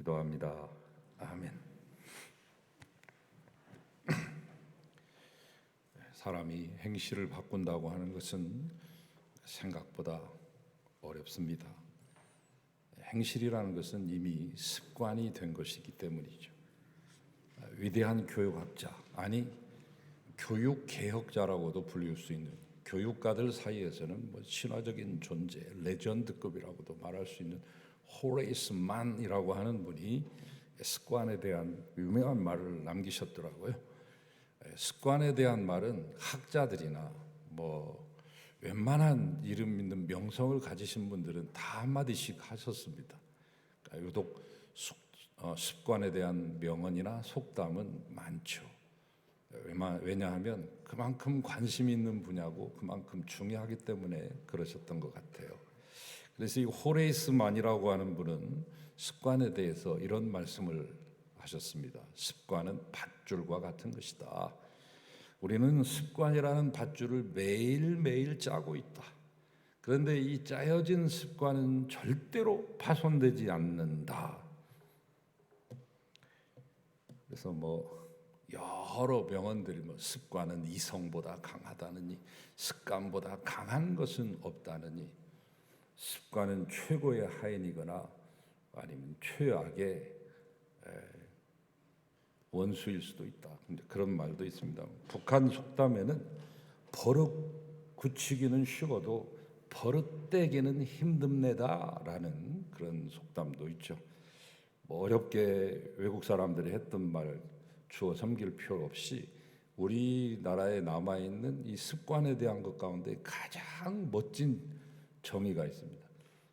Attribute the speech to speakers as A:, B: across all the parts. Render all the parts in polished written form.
A: 기도합니다. 아멘. 사람이 행실을 바꾼다고 하는 것은 생각보다 어렵습니다. 행실이라는 것은 이미 습관이 된 것이기 때문이죠. 위대한 교육학자, 아니 교육개혁자라고도 불릴 수 있는 교육가들 사이에서는 신화적인 존재, 레전드급이라고도 말할 수 있는 호레이스 만이라고 하는 분이 습관에 대한 유명한 말을 남기셨더라고요. 습관에 대한 말은 학자들이나 웬만한 이름 있는 명성을 가지신 분들은 다 한마디씩 하셨습니다. 유독 습관에 대한 명언이나 속담은 많죠. 왜냐하면 그만큼 관심 있는 분야고 그만큼 중요하기 때문에 그러셨던 것 같아요. 그래서 이 호레이스만이라고 하는 분은 습관에 대해서 이런 말씀을 하셨습니다. 습관은 밧줄과 같은 것이다. 우리는 습관이라는 밧줄을 매일매일 짜고 있다. 그런데 이 짜여진 습관은 절대로 파손되지 않는다. 그래서 여러 명언들이 습관은 이성보다 강하다느니, 습관보다 강한 것은 없다느니, 습관은 최고의 하인이거나 아니면 최악의 원수일 수도 있다. 그런 말도 있습니다. 북한 속담에는 버릇 굳히기는 쉬워도 버릇 떼기는 힘듭니다라는 그런 속담도 있죠. 어렵게 외국 사람들이 했던 말 주어 섬길 필요 없이 우리나라에 남아있는 이 습관에 대한 것 가운데 가장 멋진 정의가 있습니다.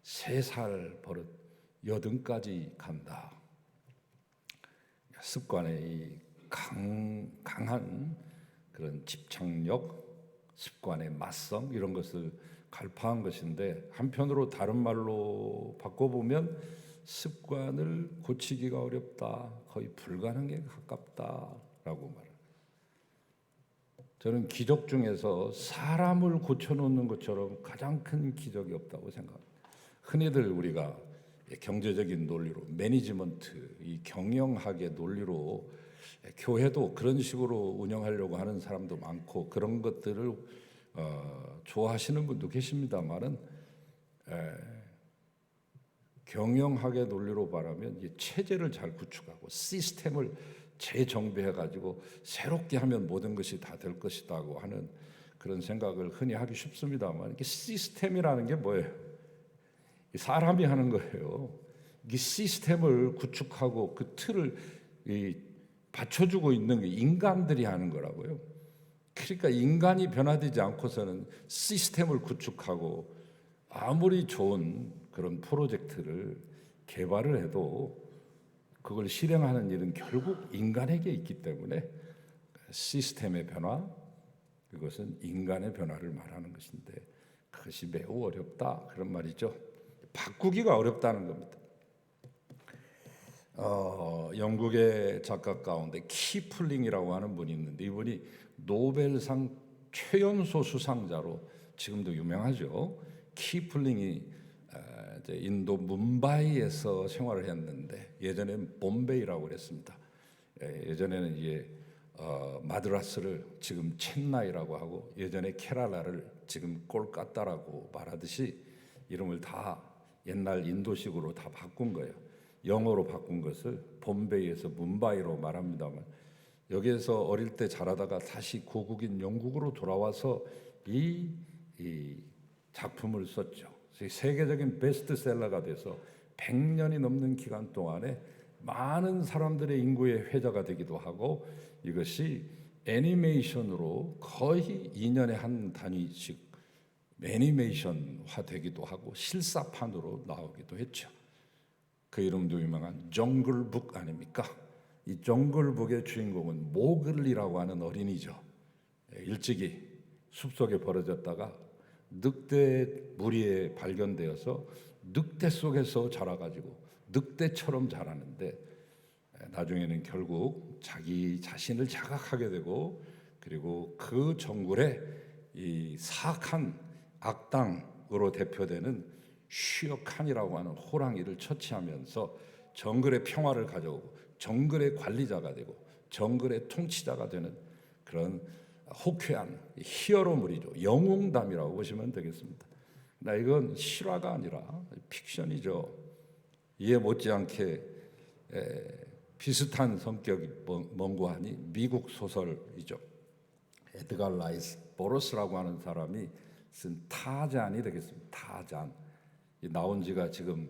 A: 3살 버릇 80까지 간다. 습관의 이 강한 그런 집착력, 습관의 맞성 이런 것을 갈파한 것인데, 한편으로 다른 말로 바꿔보면 습관을 고치기가 어렵다, 거의 불가능에 가깝다라고 말합니다. 저는 기적 중에서 사람을 고쳐놓는 것처럼 가장 큰 기적이 없다고 생각합니다. 흔히들 우리가 경제적인 논리로, 매니지먼트, 이 경영학의 논리로 교회도 그런 식으로 운영하려고 하는 사람도 많고 그런 것들을 좋아하시는 분도 계십니다만은 경영학의 논리로 말하면 체제를 잘 구축하고 시스템을 재정비해가지고 새롭게 하면 모든 것이 다 될 것이라고 하는 그런 생각을 흔히 하기 쉽습니다만, 이게 시스템이라는 게 뭐예요? 사람이 하는 거예요. 이 시스템을 구축하고 그 틀을 받쳐주고 있는 게 인간들이 하는 거라고요. 그러니까 인간이 변화되지 않고서는 시스템을 구축하고 아무리 좋은 그런 프로젝트를 개발을 해도 그걸 실행하는 일은 결국 인간에게 있기 때문에 시스템의 변화, 그것은 인간의 변화를 말하는 것인데 그것이 매우 어렵다, 그런 말이죠. 바꾸기가 어렵다는 겁니다. 영국의 작가 가운데 키플링이라고 하는 분이 있는데, 이분이 노벨상 최연소 수상자로 지금도 유명하죠. 키플링이 인도 뭄바이에서 생활을 했는데 예전에는 bombay라고 그랬습니다. 예전에는 마드라스를 지금 첸나이라고 하고 예전에 케랄라를 지금 꼴까따라고 말하듯이 이름을 다 옛날 인도식으로 다 바꾼 거예요. 영어로 바꾼 것을 bombay에서 뭄바이로 말합니다만, 여기에서 어릴 때 자라다가 다시 고국인 영국으로 돌아와서 이 작품을 썼죠. 세계적인 베스트셀러가 돼서 100년이 넘는 기간 동안에 많은 사람들의 인구의 회자가 되기도 하고, 이것이 애니메이션으로 거의 2년에 한 단위씩 애니메이션화 되기도 하고 실사판으로 나오기도 했죠. 그 이름도 유명한 정글북 아닙니까? 이 정글북의 주인공은 모글리라고 하는 어린이죠. 일찍이 숲속에 버려졌다가 늑대 무리에 발견되어서 늑대 속에서 자라가지고 늑대처럼 자라는데, 나중에는 결국 자기 자신을 자각하게 되고, 그리고 그 정글에 이 사악한 악당으로 대표되는 슈어칸이라고 하는 호랑이를 처치하면서 정글의 평화를 가져오고 정글의 관리자가 되고 정글의 통치자가 되는 그런 호쾌한 히어로물이죠. 영웅담이라고 보시면 되겠습니다. 나 이건 실화가 아니라 픽션이죠. 이에 못지않게 비슷한 성격이 뭔고하니 미국 소설이죠. 에드가 라이스 보러스라고 하는 사람이 쓴 타잔이 되겠습니다. 타잔. 나온 지가 지금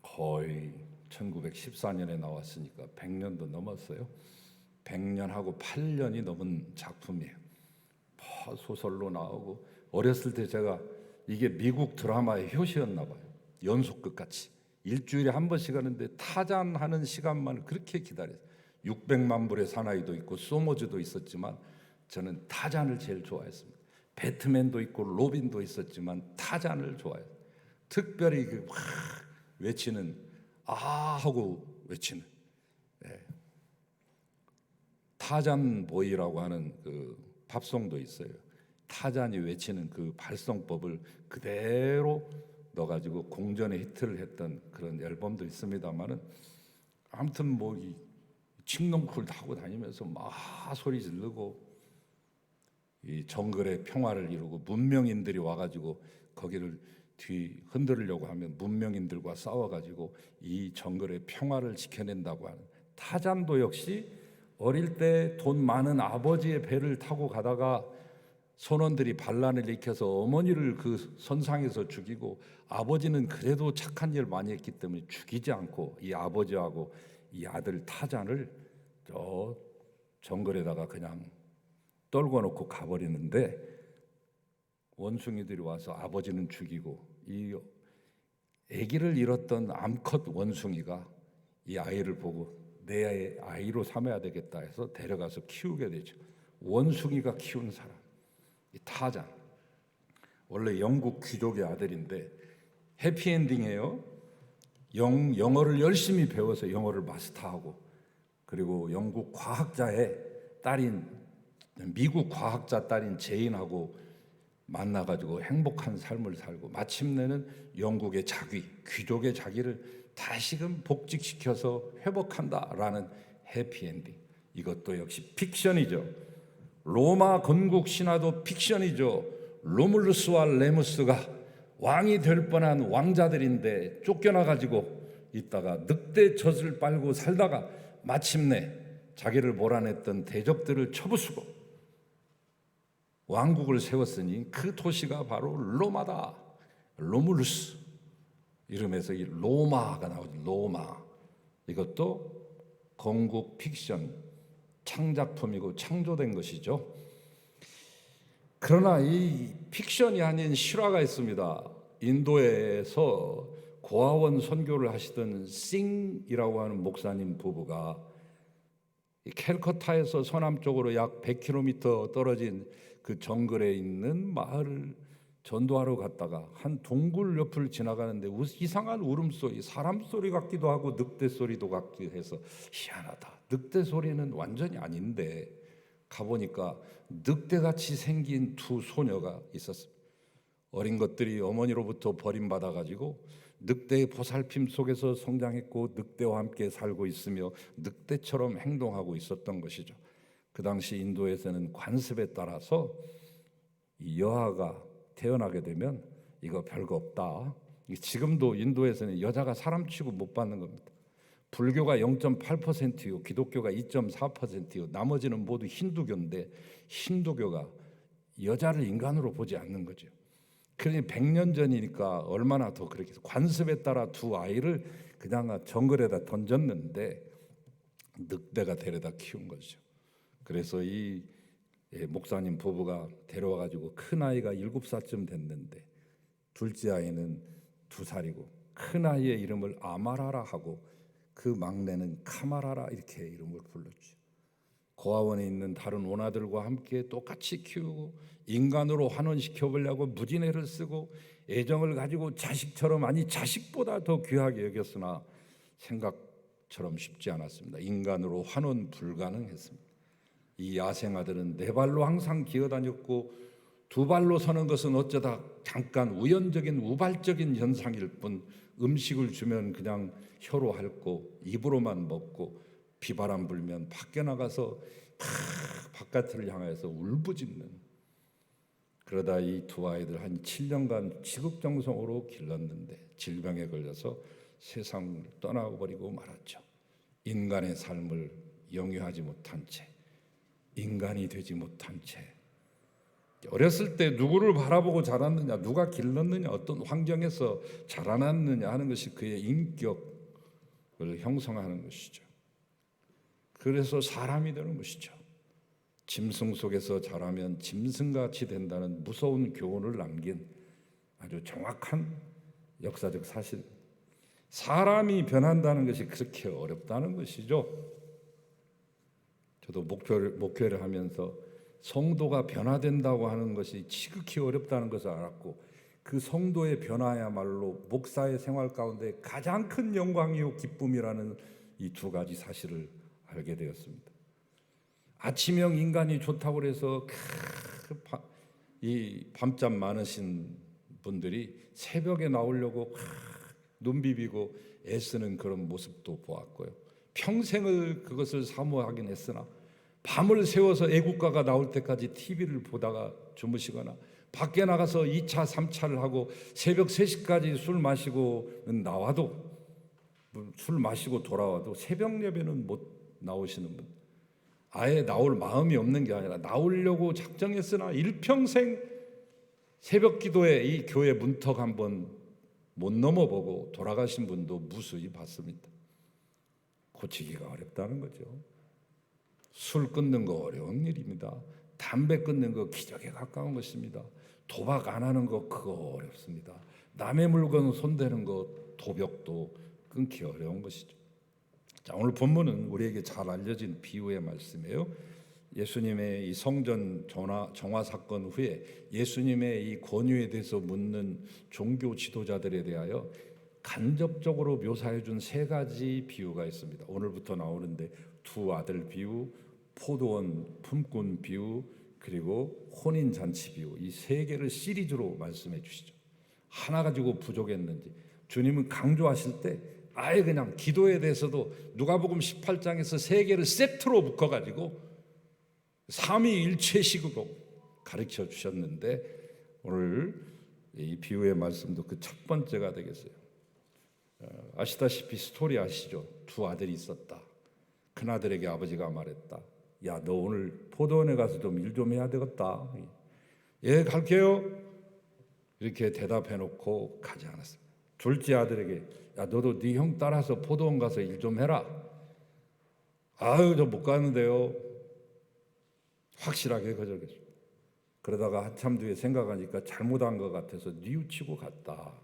A: 거의 1914년에 나왔으니까 100년도 넘었어요. 100년하고 8년이 넘은 작품이에요. 소설로 나오고 어렸을 때 제가 이게 미국 드라마의 효시였나 봐요. 연속극 같이 일주일에 한 번씩 하는데 타잔하는 시간만을 그렇게 기다렸어요. 600만 불의 사나이도 있고 소모즈도 있었지만 저는 타잔을 제일 좋아했습니다. 배트맨도 있고 로빈도 있었지만 타잔을 좋아했어요. 특별히 그 막 외치는 아 하고 외치는 타잔 보이라고 하는 그 팝송도 있어요. 타잔이 외치는 그 발성법을 그대로 넣어가지고 공전에 히트를 했던 그런 앨범도 있습니다만은 아무튼 뭐 이 칭농쿨 타고 다니면서 막 소리 지르고 이 정글의 평화를 이루고 문명인들이 와가지고 거기를 뒤 흔들려고 하면 문명인들과 싸워가지고 이 정글의 평화를 지켜낸다고 하는 타잔도 역시 어릴 때 돈 많은 아버지의 배를 타고 가다가 선원들이 반란을 일으켜서 어머니를 그 선상에서 죽이고 아버지는 그래도 착한 일 많이 했기 때문에 죽이지 않고 이 아버지하고 이 아들 타잔을 저 정글에다가 그냥 떨궈 놓고 가버리는데 원숭이들이 와서 아버지는 죽이고 이 아기를 잃었던 암컷 원숭이가 이 아이를 보고 내 아이로 삼아야 되겠다 해서 데려가서 키우게 되죠. 원숭이가 키운 사람, 이 타잔. 원래 영국 귀족의 아들인데 해피엔딩이에요. 영어를 열심히 배워서 영어를 마스터하고 그리고 영국 과학자의 딸인 미국 과학자 딸인 제인하고 만나가지고 행복한 삶을 살고 마침내는 영국의 자귀, 귀족의 자기를 다시금 복직시켜서 회복한다라는 해피엔딩. 이것도 역시 픽션이죠. 로마 건국 신화도 픽션이죠. 로물루스와 레무스가 왕이 될 뻔한 왕자들인데 쫓겨나가지고 있다가 늑대 젖을 빨고 살다가 마침내 자기를 몰아냈던 대적들을 쳐부수고 왕국을 세웠으니 그 도시가 바로 로마다. 로물루스 이름에서 이 로마가 나오죠. 로마. 이것도 건국 픽션 창작품이고 창조된 것이죠. 그러나 이 픽션이 아닌 실화가 있습니다. 인도에서 고아원 선교를 하시던 싱이라고 하는 목사님 부부가 캘커타에서 서남쪽으로 약 100km 떨어진 그 정글에 있는 마을을 전도하러 갔다가 한 동굴 옆을 지나가는데 이상한 울음소리, 사람 소리 같기도 하고 늑대 소리도 같기도 해서 희한하다. 늑대 소리는 완전히 아닌데 가보니까 늑대같이 생긴 두 소녀가 있었습니다. 어린 것들이 어머니로부터 버림받아가지고 늑대의 보살핌 속에서 성장했고 늑대와 함께 살고 있으며 늑대처럼 행동하고 있었던 것이죠. 그 당시 인도에서는 관습에 따라서 이 여아가 태어나게 되면 이거 별거 없다. 지금도 인도에서는 여자가 사람 취급 못 받는 겁니다. 불교가 0.8%요, 기독교가 2.4%요. 나머지는 모두 힌두교인데 힌두교가 여자를 인간으로 보지 않는 거죠. 그러니 100년 전이니까 얼마나 더 그렇게 관습에 따라 두 아이를 그냥 정글에다 던졌는데 늑대가 데려다 키운 거죠. 그래서 이 목사님 부부가 데려와가지고 큰 아이가 7살쯤 됐는데 둘째 아이는 2살이고 큰 아이의 이름을 아마라라 하고 그 막내는 카마라라 이렇게 이름을 불렀죠. 고아원에 있는 다른 원아들과 함께 똑같이 키우고 인간으로 환원시켜 보려고 무진애를 쓰고 애정을 가지고 자식처럼, 아니 자식보다 더 귀하게 여겼으나 생각처럼 쉽지 않았습니다. 인간으로 환원 불가능했습니다. 이 야생아들은 네 발로 항상 기어다녔고 두 발로 서는 것은 어쩌다 잠깐 우연적인 우발적인 현상일 뿐 음식을 주면 그냥 혀로 핥고 입으로만 먹고 비바람 불면 밖에 나가서 바깥을 향해서 울부짖는, 그러다 이 두 아이들 한 7년간 지극정성으로 길렀는데 질병에 걸려서 세상을 떠나버리고 말았죠. 인간의 삶을 영위하지 못한 채, 인간이 되지 못한 채 어렸을 때 누구를 바라보고 자랐느냐, 누가 길렀느냐, 어떤 환경에서 자라났느냐 하는 것이 그의 인격을 형성하는 것이죠. 그래서 사람이 되는 것이죠. 짐승 속에서 자라면 짐승같이 된다는 무서운 교훈을 남긴 아주 정확한 역사적 사실. 사람이 변한다는 것이 그렇게 어렵다는 것이죠. 저도 목회를 하면서 성도가 변화된다고 하는 것이 지극히 어렵다는 것을 알았고, 그 성도의 변화야말로 목사의 생활 가운데 가장 큰 영광이요 기쁨이라는 이 두 가지 사실을 알게 되었습니다. 아침형 인간이 좋다고 해서 이 밤잠 많으신 분들이 새벽에 나오려고 눈 비비고 애쓰는 그런 모습도 보았고요. 평생을 그것을 사모하긴 했으나 밤을 새워서 애국가가 나올 때까지 TV를 보다가 주무시거나 밖에 나가서 2차, 3차를 하고 새벽 3시까지 술 마시고는 나와도, 술 마시고 돌아와도 새벽 예배는 못 나오시는 분, 아예 나올 마음이 없는 게 아니라 나오려고 작정했으나 일평생 새벽 기도에 이 교회 문턱 한번 못 넘어보고 돌아가신 분도 무수히 봤습니다. 고치기가 어렵다는 거죠. 술 끊는 거 어려운 일입니다. 담배 끊는 거 기적에 가까운 것입니다. 도박 안 하는 거 그거 어렵습니다. 남의 물건 손대는 거 도벽도 끊기 어려운 것이죠. 자, 오늘 본문은 우리에게 잘 알려진 비유의 말씀이에요. 예수님의 이 성전 정화 사건 후에 예수님의 이 권위에 대해서 묻는 종교 지도자들에 대하여 간접적으로 묘사해 준 세 가지 비유가 있습니다. 오늘부터 나오는데 두 아들 비유, 포도원 품꾼 비유, 그리고 혼인잔치 비유, 이 세 개를 시리즈로 말씀해 주시죠. 하나 가지고 부족했는지 주님은 강조하실 때 아예 그냥 기도에 대해서도 누가복음 18장에서 세 개를 세트로 묶어가지고 삼위일체식으로 가르쳐 주셨는데 오늘 이 비유의 말씀도 그 첫 번째가 되겠어요. 아시다시피 스토리 아시죠? 두 아들이 있었다. 큰아들에게 아버지가 말했다. 야, 너 오늘 포도원에 가서 좀 일 좀 해야 되겠다. 예, 갈게요. 이렇게 대답해놓고 가지 않았습니다. 둘째 아들에게 야, 너도 네 형 따라서 포도원 가서 일 좀 해라. 아유, 저 못 가는데요. 확실하게 거절했습니다. 그러다가 한참 뒤에 생각하니까 잘못한 것 같아서 뉘우치고 갔다.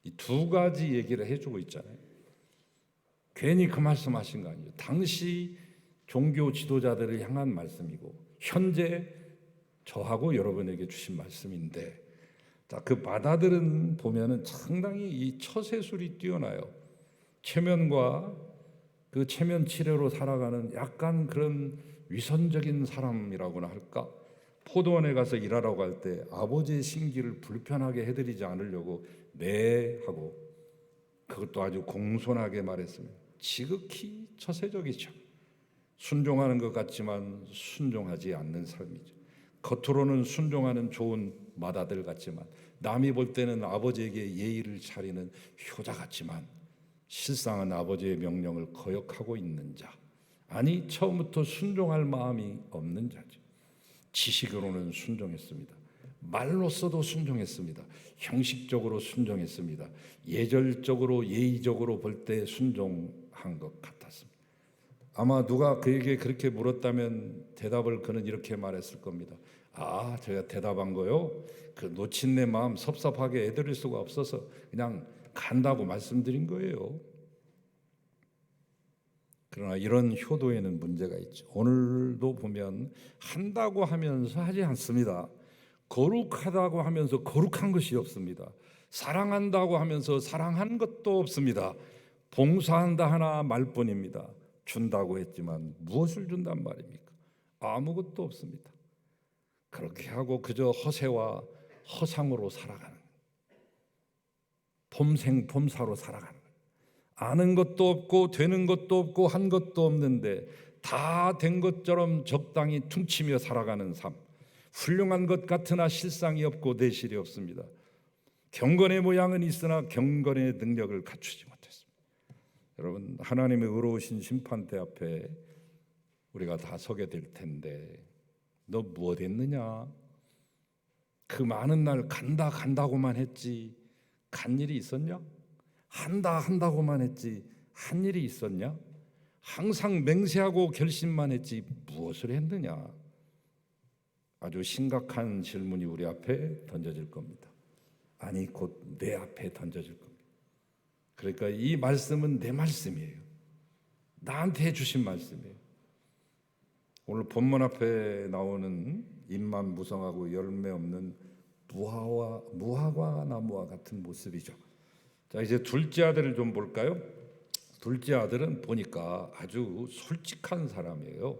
A: 이 두 가지 얘기를 해주고 있잖아요. 괜히 그 말씀하신 거 아니에요. 당시 종교 지도자들을 향한 말씀이고 현재 저하고 여러분에게 주신 말씀인데, 자, 그 바다들은 보면은 상당히 이 처세술이 뛰어나요. 체면과 그 체면 치레로 살아가는 약간 그런 위선적인 사람이라고나 할까? 포도원에 가서 일하라고 할 때 아버지의 심기를 불편하게 해드리지 않으려고 네 하고 그것도 아주 공손하게 말했습니다. 지극히 처세적이죠. 순종하는 것 같지만 순종하지 않는 삶이죠. 겉으로는 순종하는 좋은 맏아들 같지만 남이 볼 때는 아버지에게 예의를 차리는 효자 같지만 실상은 아버지의 명령을 거역하고 있는 자, 아니 처음부터 순종할 마음이 없는 자죠. 지식으로는 순종했습니다. 말로써도 순종했습니다. 형식적으로 순종했습니다. 예절적으로 예의적으로 볼 때 순종한 것 같았습니다. 아마 누가 그에게 그렇게 물었다면 대답을 그는 이렇게 말했을 겁니다. 아, 제가 대답한 거요? 그 놓친 내 마음 섭섭하게 애드릴 수가 없어서 그냥 간다고 말씀드린 거예요. 그러나 이런 효도에는 문제가 있죠. 오늘도 보면 한다고 하면서 하지 않습니다. 거룩하다고 하면서 거룩한 것이 없습니다. 사랑한다고 하면서 사랑한 것도 없습니다. 봉사한다 하나 말뿐입니다. 준다고 했지만 무엇을 준단 말입니까? 아무것도 없습니다. 그렇게 하고 그저 허세와 허상으로 살아가는, 폼생폼사로 살아가는, 아는 것도 없고 되는 것도 없고 한 것도 없는데 다 된 것처럼 적당히 퉁치며 살아가는 삶, 훌륭한 것 같으나 실상이 없고 내실이 없습니다. 경건의 모양은 있으나 경건의 능력을 갖추지 못했습니다. 여러분, 하나님의 의로우신 심판대 앞에 우리가 다 서게 될 텐데 너 무엇 했느냐? 그 많은 날 간다고만 했지 간 일이 있었냐? 한다고만 했지 한 일이 있었냐? 항상 맹세하고 결심만 했지 무엇을 했느냐? 아주 심각한 질문이 우리 앞에 던져질 겁니다. 아니 곧 내 앞에 던져질 겁니다. 그러니까 이 말씀은 내 말씀이에요. 나한테 해주신 말씀이에요. 오늘 본문 앞에 나오는 잎만 무성하고 열매 없는 무화과 나무와 같은 모습이죠. 자, 이제 둘째 아들을 좀 볼까요? 둘째 아들은 보니까 아주 솔직한 사람이에요.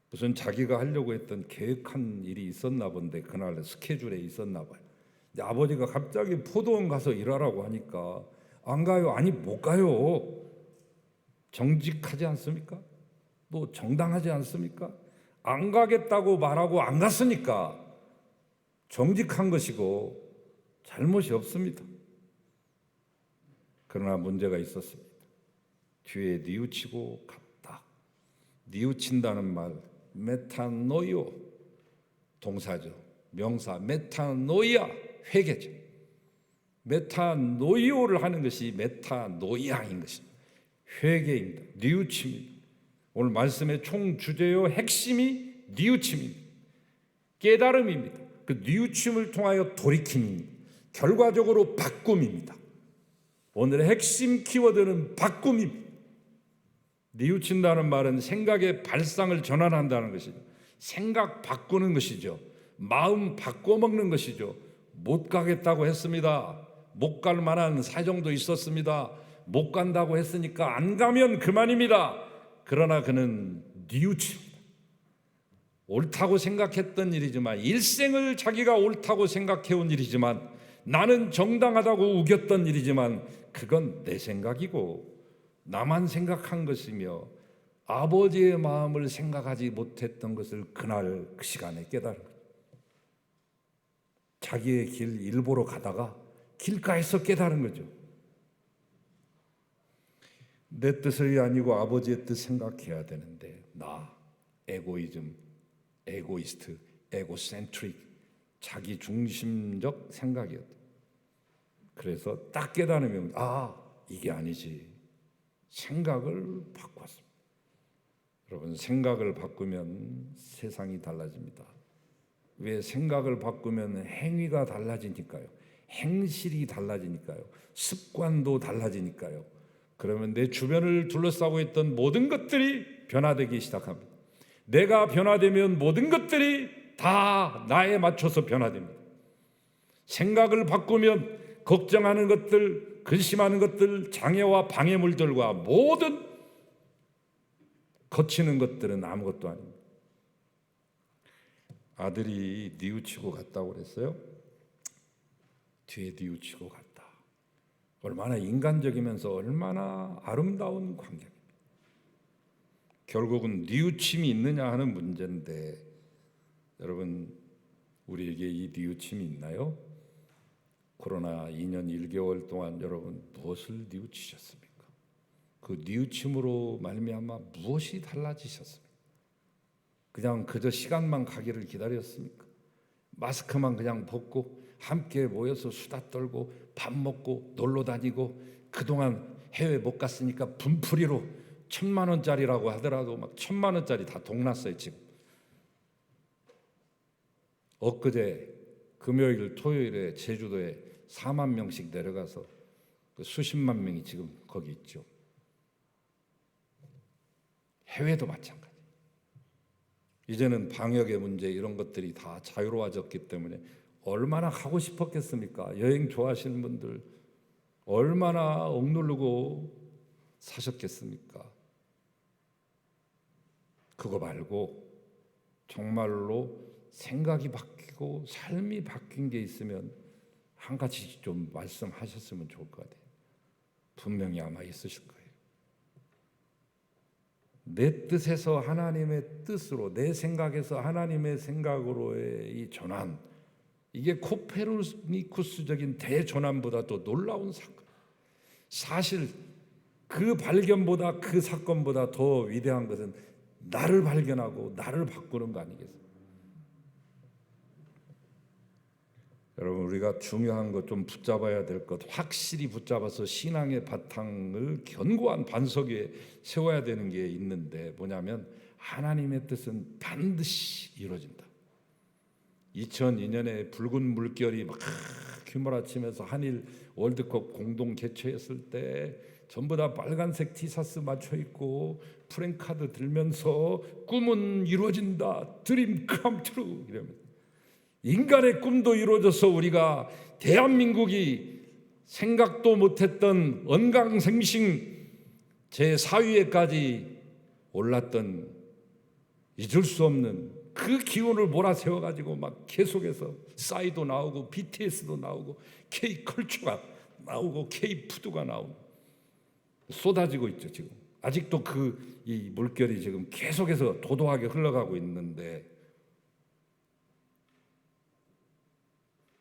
A: 무슨 자기가 하려고 했던 계획한 일이 있었나 본데 그날 스케줄에 있었나 봐요. 아버지가 갑자기 포도원 가서 일하라고 하니까 안 가요. 아니 못 가요. 정직하지 않습니까? 또 정당하지 않습니까? 안 가겠다고 말하고 안 갔으니까 정직한 것이고 잘못이 없습니다. 그러나 문제가 있었습니다. 뒤에 뉘우치고 갔다. 뉘우친다는 말 메타노이오 동사죠. 명사 메타노이아 회개죠. 메타노이오를 하는 것이 메타노이아인 것입니다. 회개입니다. 뉘우침입니다. 오늘 말씀의 총 주제요 핵심이 뉘우침입니다. 깨달음입니다. 그 뉘우침을 통하여 돌이킴입니다. 결과적으로 바꿈입니다. 오늘의 핵심 키워드는 바꿈입니다. 뉘우친다는 말은 생각의 발상을 전환한다는 것이죠. 생각 바꾸는 것이죠. 마음 바꿔먹는 것이죠. 못 가겠다고 했습니다. 못 갈 만한 사정도 있었습니다. 못 간다고 했으니까 안 가면 그만입니다. 그러나 그는 뉘우칩니다. 옳다고 생각했던 일이지만, 일생을 자기가 옳다고 생각해온 일이지만, 나는 정당하다고 우겼던 일이지만 그건 내 생각이고 나만 생각한 것이며 아버지의 마음을 생각하지 못했던 것을 그날 그 시간에 깨달은 거예요. 자기의 길 일보러 가다가 길가에서 깨달은 거죠. 내 뜻이 아니고 아버지의 뜻 생각해야 되는데 나 에고이즘, 에고이스트, 에고센트릭, 자기 중심적 생각이었다. 그래서 딱 깨달으면 이게 아니지. 생각을 바꿨습니다. 여러분, 생각을 바꾸면 세상이 달라집니다. 왜? 생각을 바꾸면 행위가 달라지니까요. 행실이 달라지니까요. 습관도 달라지니까요. 그러면 내 주변을 둘러싸고 있던 모든 것들이 변화되기 시작합니다. 내가 변화되면 모든 것들이 다 나에 맞춰서 변화됩니다. 생각을 바꾸면 걱정하는 것들, 근심하는 것들, 장애와 방해물들과 모든 거치는 것들은 아무것도 아닙니다. 아들이 뉘우치고 갔다고 그랬어요. 뒤에 뉘우치고 갔다. 얼마나 인간적이면서 얼마나 아름다운 관계입니다. 결국은 뉘우침이 있느냐 하는 문제인데, 여러분, 우리에게 이 뉘우침이 있나요? 코로나 2년 1개월 동안 여러분 무엇을 뉘우치셨습니까? 그 뉘우침으로 말미암아 무엇이 달라지셨습니까? 그냥 그저 시간만 가기를 기다렸습니까? 마스크만 그냥 벗고 함께 모여서 수다 떨고 밥 먹고 놀러 다니고, 그동안 해외 못 갔으니까 분풀이로 1,000만 원짜리라고 하더라도 막 1,000만 원짜리 다 동났어요. 지금 엊그제 금요일 토요일에 제주도에 4만 명씩 내려가서 그 수십만 명이 지금 거기 있죠. 해외도 마찬가지. 이제는 방역의 문제 이런 것들이 다 자유로워졌기 때문에 얼마나 가고 싶었겠습니까? 여행 좋아하시는 분들 얼마나 억누르고 사셨겠습니까? 그거 말고 정말로 생각이 바뀌고 삶이 바뀐 게 있으면 한 가지 좀 말씀하셨으면 좋을 것 같아요. 분명히 아마 있으실 거예요. 내 뜻에서 하나님의 뜻으로, 내 생각에서 하나님의 생각으로의 이 전환, 이게 코페르니쿠스적인 대전환보다도 놀라운 사건. 사실 그 발견보다, 그 사건보다 더 위대한 것은 나를 발견하고 나를 바꾸는 거 아니겠어요? 여러분, 우리가 중요한 것 좀 붙잡아야 될 것, 확실히 붙잡아서 신앙의 바탕을 견고한 반석 위에 세워야 되는 게 있는데, 뭐냐면 하나님의 뜻은 반드시 이루어진다. 2002년에 붉은 물결이 막 휘몰아치면서 한일 월드컵 공동 개최했을 때 전부 다 빨간색 티셔츠 맞춰 입고 프랭카드 들면서 꿈은 이루어진다, 드림 컴 트루 이러면서 인간의 꿈도 이루어져서 우리가 대한민국이 생각도 못했던 언강생심 제4위에까지 올랐던 잊을 수 없는 그 기운을 몰아세워가지고 막 계속해서 싸이도 나오고 BTS도 나오고 K컬처가 나오고 K푸드가 나오고 쏟아지고 있죠. 지금 아직도 이 물결이 지금 계속해서 도도하게 흘러가고 있는데,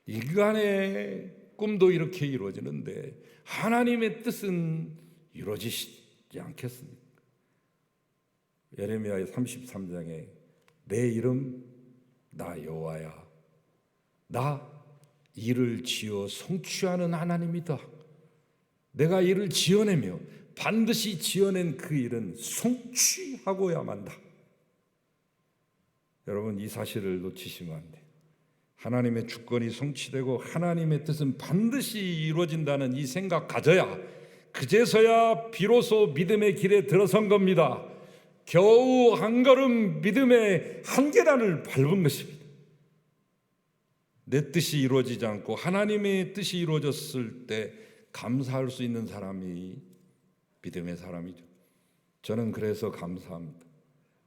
A: 인간의 꿈도 이렇게 이루어지는데 하나님의 뜻은 이루어지지 않겠습니까? 예레미야 33장에 내 이름 나 여호와야, 나 일을 지어 성취하는 하나님이다. 내가 일을 지어내며 반드시 지어낸 그 일은 성취하고야 만다. 여러분, 이 사실을 놓치시면 안 돼요. 하나님의 주권이 성취되고 하나님의 뜻은 반드시 이루어진다는 이 생각 가져야, 그제서야 비로소 믿음의 길에 들어선 겁니다. 겨우 한 걸음 믿음의 한 계단을 밟은 것입니다. 내 뜻이 이루어지지 않고 하나님의 뜻이 이루어졌을 때 감사할 수 있는 사람이 믿음의 사람이죠. 저는 그래서 감사합니다.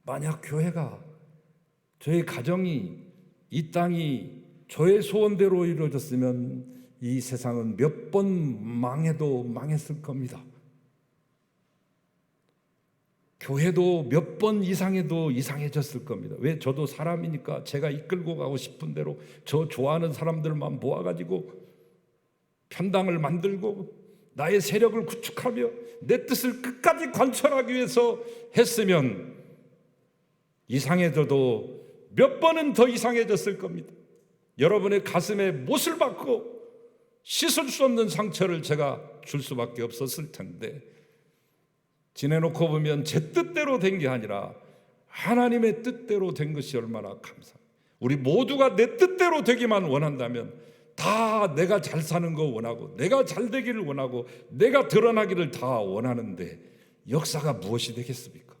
A: 만약 교회가, 저의 가정이, 이 땅이 저의 소원대로 이루어졌으면 이 세상은 몇 번 망해도 망했을 겁니다. 교회도 몇 번 이상해도 이상해졌을 겁니다. 왜? 저도 사람이니까 제가 이끌고 가고 싶은 대로 저 좋아하는 사람들만 모아가지고 편당을 만들고 나의 세력을 구축하며 내 뜻을 끝까지 관철하기 위해서 했으면 이상해져도 몇 번은 더 이상해졌을 겁니다. 여러분의 가슴에 못을 박고 씻을 수 없는 상처를 제가 줄 수밖에 없었을 텐데, 지내놓고 보면 제 뜻대로 된 게 아니라 하나님의 뜻대로 된 것이 얼마나 감사합니다. 우리 모두가 내 뜻대로 되기만 원한다면 다 내가 잘 사는 거 원하고 내가 잘 되기를 원하고 내가 드러나기를 다 원하는데 역사가 무엇이 되겠습니까?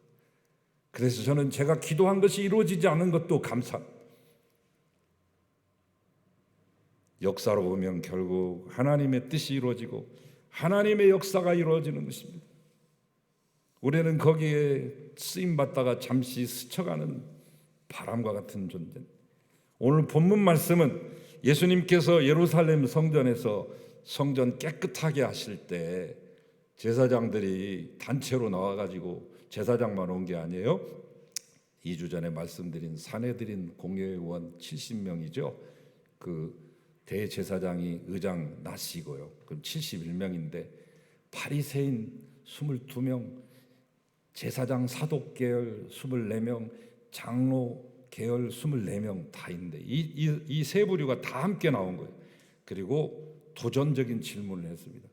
A: 그래서 저는 제가 기도한 것이 이루어지지 않은 것도 감사합니다. 역사로 보면 결국 하나님의 뜻이 이루어지고 하나님의 역사가 이루어지는 것입니다. 우리는 거기에 쓰임받다가 잠시 스쳐가는 바람과 같은 존재. 오늘 본문 말씀은 예수님께서 예루살렘 성전에서 성전 깨끗하게 하실 때 제사장들이 단체로 나와가지고, 제사장만 온 게 아니에요. 2주 전에 말씀드린 사내들인 공회의원 70명이죠. 그 대제사장이 의장 나시고요. 그럼 71명인데 바리새인 22명, 제사장 사독 계열 24명, 장로 계열 24명 다 있는데 이 세 부류가 다 함께 나온 거예요. 그리고 도전적인 질문을 했습니다.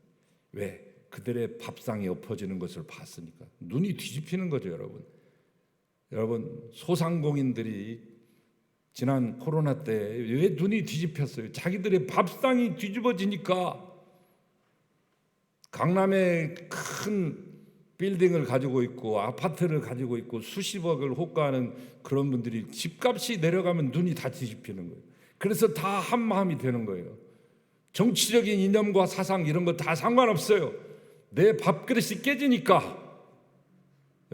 A: 왜? 그들의 밥상이 엎어지는 것을 봤으니까. 눈이 뒤집히는 거죠, 여러분. 여러분, 소상공인들이 지난 코로나 때 왜 눈이 뒤집혔어요? 자기들의 밥상이 뒤집어지니까. 강남에 큰 빌딩을 가지고 있고 아파트를 가지고 있고 수십억을 호가하는 그런 분들이 집값이 내려가면 눈이 다 뒤집히는 거예요. 그래서 다 한마음이 되는 거예요. 정치적인 이념과 사상 이런 거 다 상관없어요. 내 밥그릇이 깨지니까.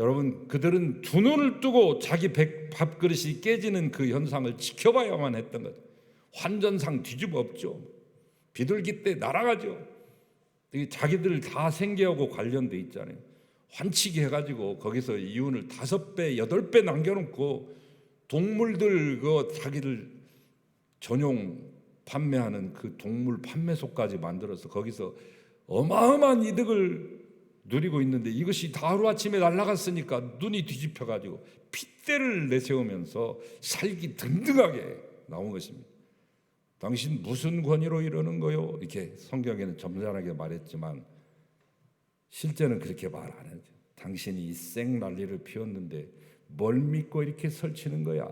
A: 여러분, 그들은 두 눈을 뜨고 자기 밥그릇이 깨지는 그 현상을 지켜봐야만 했던 거죠. 환전상 뒤집어 엎죠. 비둘기 때 날아가죠. 자기들 다 생계하고 관련돼 있잖아요. 환치기 해가지고 거기서 이윤을 5배, 8배 남겨놓고 동물들 자기들 전용 판매하는 그 동물 판매소까지 만들어서 거기서 어마어마한 이득을 누리고 있는데, 이것이 다 하루아침에 날아갔으니까 눈이 뒤집혀가지고 핏대를 내세우면서 살기 등등하게 나온 것입니다. 당신 무슨 권위로 이러는 거요? 이렇게 성경에는 점잖하게 말했지만 실제는 그렇게 말 안 하죠. 당신이 이 생난리를 피웠는데 뭘 믿고 이렇게 설치는 거야?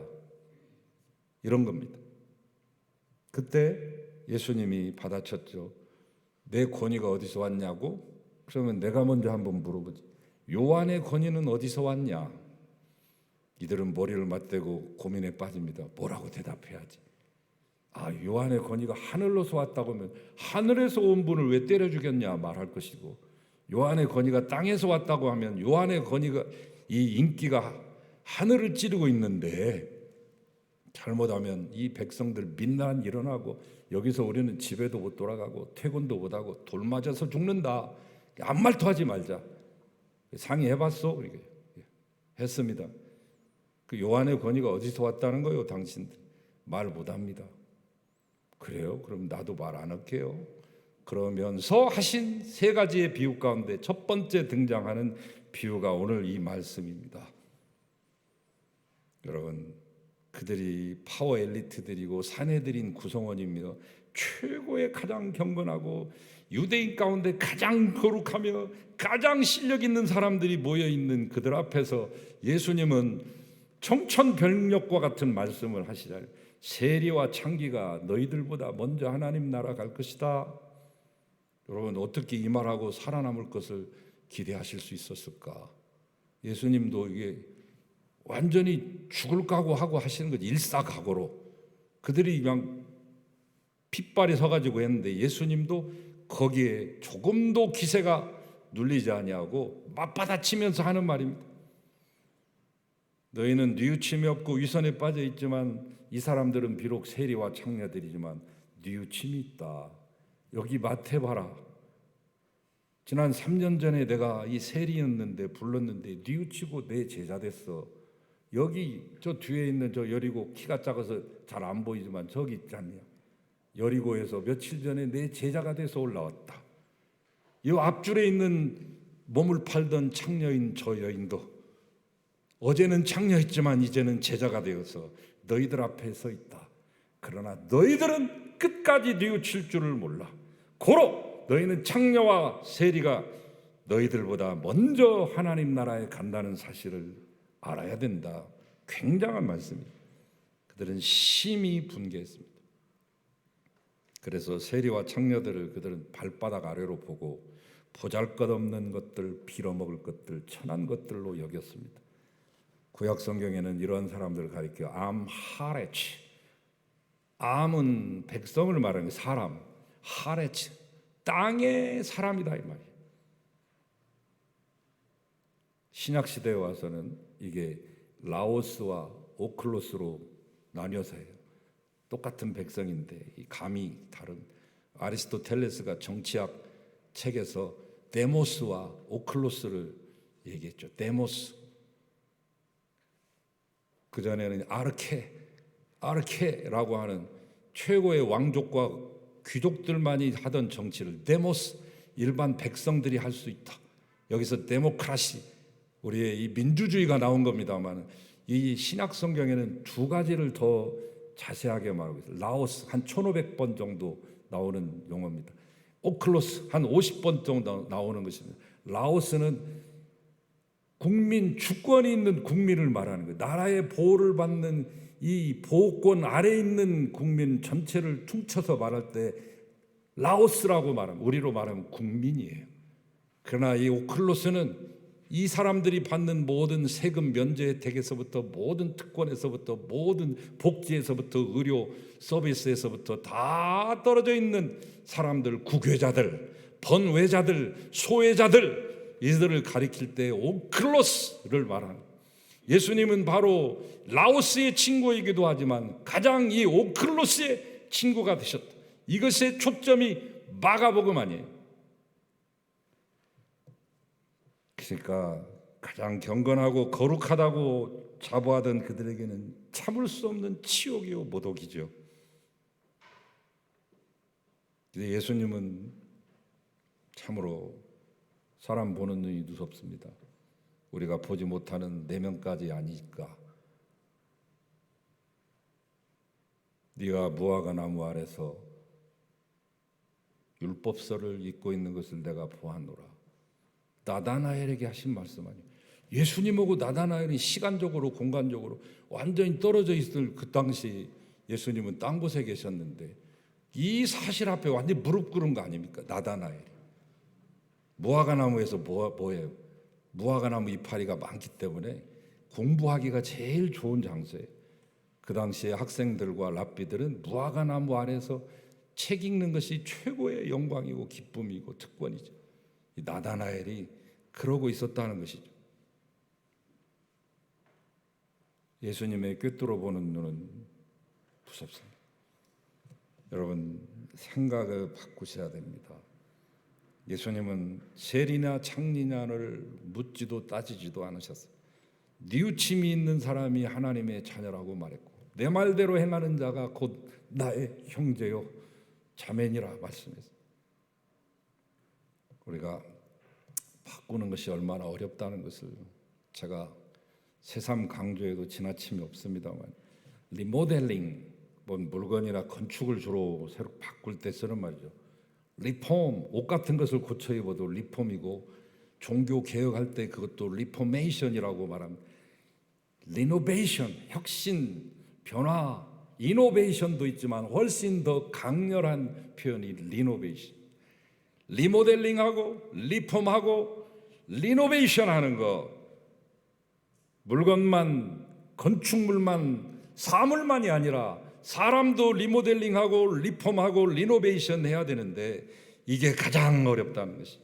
A: 이런 겁니다. 그때 예수님이 받아쳤죠. 내 권위가 어디서 왔냐고? 그러면 내가 먼저 한번 물어보지. 요한의 권위는 어디서 왔냐? 이들은 머리를 맞대고 고민에 빠집니다. 뭐라고 대답해야지? 요한의 권위가 하늘로서 왔다고 하면 하늘에서 온 분을 왜 때려 죽였냐 말할 것이고, 요한의 권위가 땅에서 왔다고 하면 요한의 권위가, 이 인기가 하늘을 찌르고 있는데 잘못하면 이 백성들 민난 일어나고 여기서 우리는 집에도 못 돌아가고 퇴근도 못하고 돌 맞아서 죽는다. 아무 말도 하지 말자. 상의해봤어? 우리가 했습니다. 그 요한의 권위가 어디서 왔다는 거예요? 당신들 말 못합니다. 그래요? 그럼 나도 말 안 할게요. 그러면서 하신 3가지의 비유 가운데 첫 번째 등장하는 비유가 오늘 이 말씀입니다. 여러분, 그들이 파워 엘리트들이고 사내들인 구성원입니다. 최고의 가장 경건하고 유대인 가운데 가장 거룩하며 가장 실력 있는 사람들이 모여있는 그들 앞에서 예수님은 청천벽력과 같은 말씀을 하시잖아요. 세리와 창기가 너희들보다 먼저 하나님 나라 갈 것이다. 여러분, 어떻게 이 말하고 살아남을 것을 기대하실 수 있었을까? 예수님도 이게 완전히 죽을 각오하고 하시는 거지. 일사각오로 그들이 그냥 핏발이 서가지고 했는데 예수님도 거기에 조금도 기세가 눌리지 아니하고 맞받아치면서 하는 말입니다. 너희는 뉘우침이 없고 위선에 빠져 있지만 이 사람들은 비록 세리와 창녀들이지만 뉘우침이 있다. 여기 마태 봐라. 지난 3년 전에 내가 이 세리였는데 불렀는데 뉘우치고 내 제자 됐어. 여기 저 뒤에 있는 저 여리고, 키가 작아서 잘 안 보이지만 저기 있잖냐. 여리고에서 며칠 전에 내 제자가 돼서 올라왔다. 이 앞줄에 있는 몸을 팔던 창녀인 저 여인도 어제는 창녀였지만 이제는 제자가 되어서 너희들 앞에 서 있다. 그러나 너희들은 끝까지 뉘우칠 줄을 몰라. 고로 너희는 창녀와 세리가 너희들보다 먼저 하나님 나라에 간다는 사실을 알아야 된다. 굉장한 말씀입니다. 그들은 심히 분개했습니다. 그래서 세리와 창녀들을 그들은 발바닥 아래로 보고 보잘것없는 것들, 빌어먹을 것들, 천한 것들로 여겼습니다. 구약 성경에는 이런 사람들을 가리켜 암하레치, 암은 백성을 말하는 사람, 하레치 땅의 사람이다 이 말이에요. 신약 시대에 와서는 이게 라오스와 오클로스로 나뉘어서 해요. 똑같은 백성인데 이 감이 다른. 아리스토텔레스가 정치학 책에서 데모스와 오클로스를 얘기했죠. 데모스. 그 전에는 아르케라고 하는 최고의 왕족과 귀족들만이 하던 정치를 데모스, 일반 백성들이 할 수 있다. 여기서 데모크라시, 우리의 이 민주주의가 나온 겁니다만 이 신약 성경에는 2가지를 더 자세하게 말하고 있어요. 라오스 한 1500번 정도 나오는 용어입니다. 오클로스 한 50번 정도 나오는 것입니다. 라오스는 국민, 주권이 있는 국민을 말하는 거예요. 나라의 보호를 받는 이 보호권 아래에 있는 국민 전체를 퉁쳐서 말할 때 라오스라고 말하면, 우리로 말하면 국민이에요. 그러나 이 오클로스는 이 사람들이 받는 모든 세금 면제 혜택에서부터 모든 특권에서부터 모든 복지에서부터 의료 서비스에서부터 다 떨어져 있는 사람들, 국외자들, 번외자들, 소외자들, 이들을 가리킬 때 오클로스를 말하는, 예수님은 바로 라오스의 친구이기도 하지만 가장 이 오클로스의 친구가 되셨다. 이것의 초점이 마가복음 아니에요. 그러니까 가장 경건하고 거룩하다고 자부하던 그들에게는 참을 수 없는 치욕이요 모독이죠. 근데 예수님은 참으로 사람 보는 눈이 무섭습니다. 우리가 보지 못하는 내면까지 아니까. 네가 무화과 나무 아래서 율법서를 읽고 있는 것을 내가 보았노라. 나다나엘에게 하신 말씀 아니에요. 예수님하고 나다나엘이 시간적으로 공간적으로 완전히 떨어져 있을 그 당시 예수님은 딴 곳에 계셨는데 이 사실 앞에 완전히 무릎 꿇은 거 아닙니까? 나다나엘이. 무화과 나무에서 뭐예요? 무화과 나무 이파리가 많기 때문에 공부하기가 제일 좋은 장소예요. 그 당시에 학생들과 랍비들은 무화과 나무 아래서 책 읽는 것이 최고의 영광이고 기쁨이고 특권이죠. 이 나다나엘이 그러고 있었다는 것이죠. 예수님의 꿰뚫어 보는 눈은 무섭습니다. 여러분, 생각을 바꾸셔야 됩니다. 예수님은 세리냐 창리냐를 묻지도 따지지도 않으셨어요. 뉘우침이 있는 사람이 하나님의 자녀라고 말했고, 내 말대로 행하는 자가 곧 나의 형제요 자매니라 말씀했어요. 우리가 바꾸는 것이 얼마나 어렵다는 것을 제가 새삼 강조해도 지나침이 없습니다만, 리모델링, 물건이나 건축을 주로 새로 바꿀 때 쓰는 말이죠. 리폼, 옷 같은 것을 고쳐 입어도 리폼이고, 종교 개혁할 때 그것도 리포메이션이라고 말합니다. 리노베이션, 혁신, 변화, 이노베이션도 있지만 훨씬 더 강렬한 표현이 리노베이션. 리모델링하고 리폼하고 리노베이션 하는 거, 물건만, 건축물만, 사물만이 아니라 사람도 리모델링하고 리폼하고 리노베이션 해야 되는데 이게 가장 어렵다는 것이.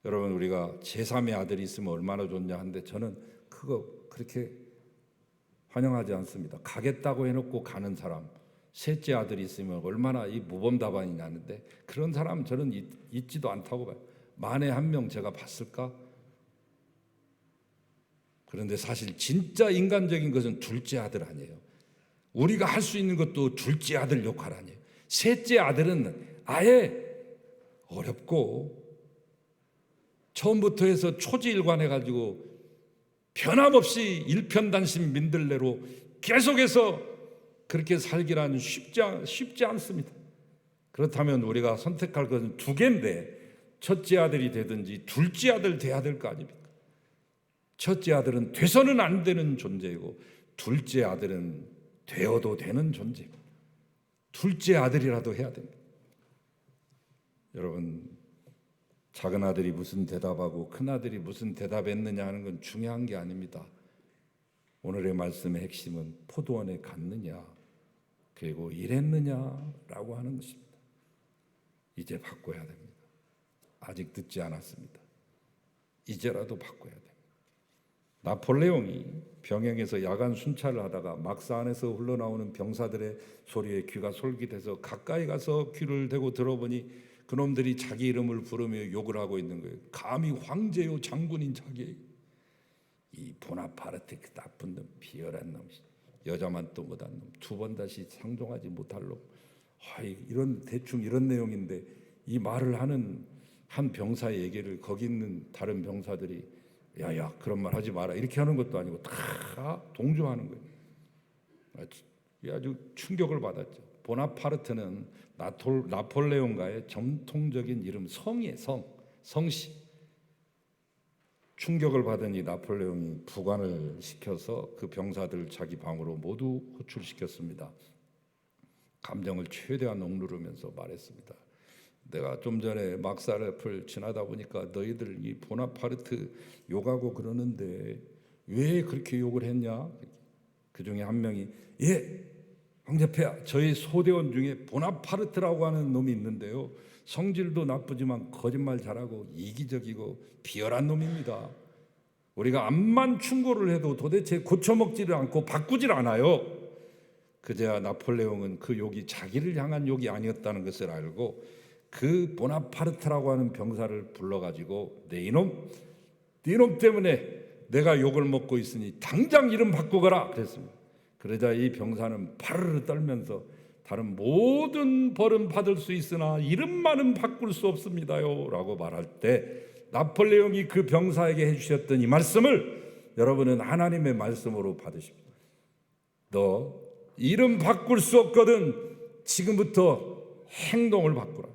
A: 여러분, 우리가 제3의 아들이 있으면 얼마나 좋냐 하는데 저는 그거 그렇게 환영하지 않습니다. 가겠다고 해놓고 가는 사람, 셋째 아들이 있으면 얼마나 이 모범답안이냐 하는데 그런 사람 저는 있지도 않다고 봐요. 만에 한 명 제가 봤을까? 그런데 사실 진짜 인간적인 것은 둘째 아들 아니에요. 우리가 할 수 있는 것도 둘째 아들 역할 아니에요. 셋째 아들은 아예 어렵고 처음부터 해서 초지일관해가지고 변함없이 일편단심 민들레로 계속해서 그렇게 살기란 쉽지 않습니다. 그렇다면 우리가 선택할 것은 두 개인데 첫째 아들이 되든지 둘째 아들 돼야 될 거 아닙니까? 첫째 아들은 돼서는 안 되는 존재이고 둘째 아들은 되어도 되는 존재입니다. 둘째 아들이라도 해야 됩니다. 여러분, 작은 아들이 무슨 대답하고 큰 아들이 무슨 대답했느냐 하는 건 중요한 게 아닙니다. 오늘의 말씀의 핵심은 포도원에 갔느냐 그리고 일했느냐라고 하는 것입니다. 이제 바꿔야 됩니다. 아직 늦지 않았습니다. 이제라도 바꿔야 됩니다. 나폴레옹이 병영에서 야간 순찰을 하다가 막사 안에서 흘러나오는 병사들의 소리에 귀가 솔깃해서 가까이 가서 귀를 대고 들어보니 그놈들이 자기 이름을 부르며 욕을 하고 있는 거예요. 감히 황제요 장군인 자기, 이 보나파르트 그 나쁜 놈, 비열한 놈, 여자만 또 못한 놈, 두 번 다시 상종하지 못할 놈. 이런 대충 이런 내용인데 이 말을 하는 한 병사의 얘기를 거기 있는 다른 병사들이 야야 그런 말 하지 마라 이렇게 하는 것도 아니고 다 동조하는 거예요. 아주 충격을 받았죠. 보나파르트는 나폴레옹과의 전통적인 이름 성이에요. 성씨. 충격을 받은 이 나폴레옹이 부관을 시켜서 그 병사들을 자기 방으로 모두 호출시켰습니다. 감정을 최대한 억누르면서 말했습니다. 내가 좀 전에 막살 앞을 지나다 보니까 너희들 이 보나파르트 욕하고 그러는데 왜 그렇게 욕을 했냐? 그 중에 한 명이 황제폐하, 저희 소대원 중에 보나파르트라고 하는 놈이 있는데요, 성질도 나쁘지만 거짓말 잘하고 이기적이고 비열한 놈입니다. 우리가 암만 충고를 해도 도대체 고쳐먹지를 않고 바꾸질 않아요. 그제야 나폴레옹은 그 욕이 자기를 향한 욕이 아니었다는 것을 알고 그 보나파르트라고 하는 병사를 불러가지고 네 이놈 때문에 내가 욕을 먹고 있으니 당장 이름 바꾸거라 그랬습니다. 그러자 이 병사는 파르르 떨면서 다른 모든 벌은 받을 수 있으나 이름만은 바꿀 수 없습니다요 라고 말할 때 나폴레옹이 그 병사에게 해주셨던 이 말씀을 여러분은 하나님의 말씀으로 받으십니다. 너 이름 바꿀 수 없거든 지금부터 행동을 바꾸라.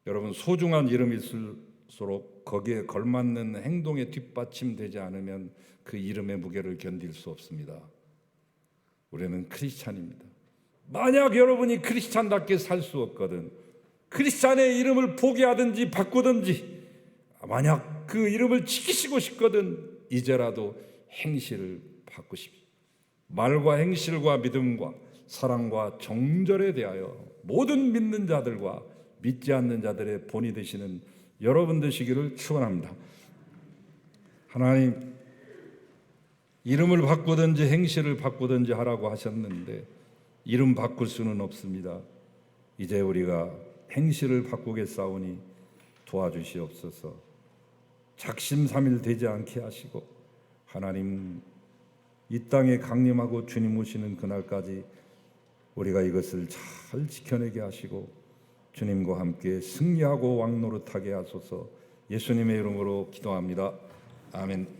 A: 여러분 소중한 이름일수록 거기에 걸맞는 행동에 뒷받침되지 않으면 그 이름의 무게를 견딜 수 없습니다. 우리는 크리스찬입니다. 만약 여러분이 크리스찬답게 살 수 없거든 크리스찬의 이름을 포기하든지 바꾸든지 만약 그 이름을 지키시고 싶거든 이제라도 행실을 바꾸십시오. 말과 행실과 믿음과 사랑과 정절에 대하여 모든 믿는 자들과 믿지 않는 자들의 본이 되시는 여러분 되시기를 축원합니다. 하나님 이름을 바꾸든지 행실을 바꾸든지 하라고 하셨는데 이름 바꿀 수는 없습니다. 이제 우리가 행실을 바꾸겠사오니 도와주시옵소서. 작심삼일 되지 않게 하시고 하나님 이 땅에 강림하고 주님 오시는 그날까지 우리가 이것을 잘 지켜내게 하시고 주님과 함께 승리하고 왕노릇하게 하소서. 예수님의 이름으로 기도합니다. 아멘.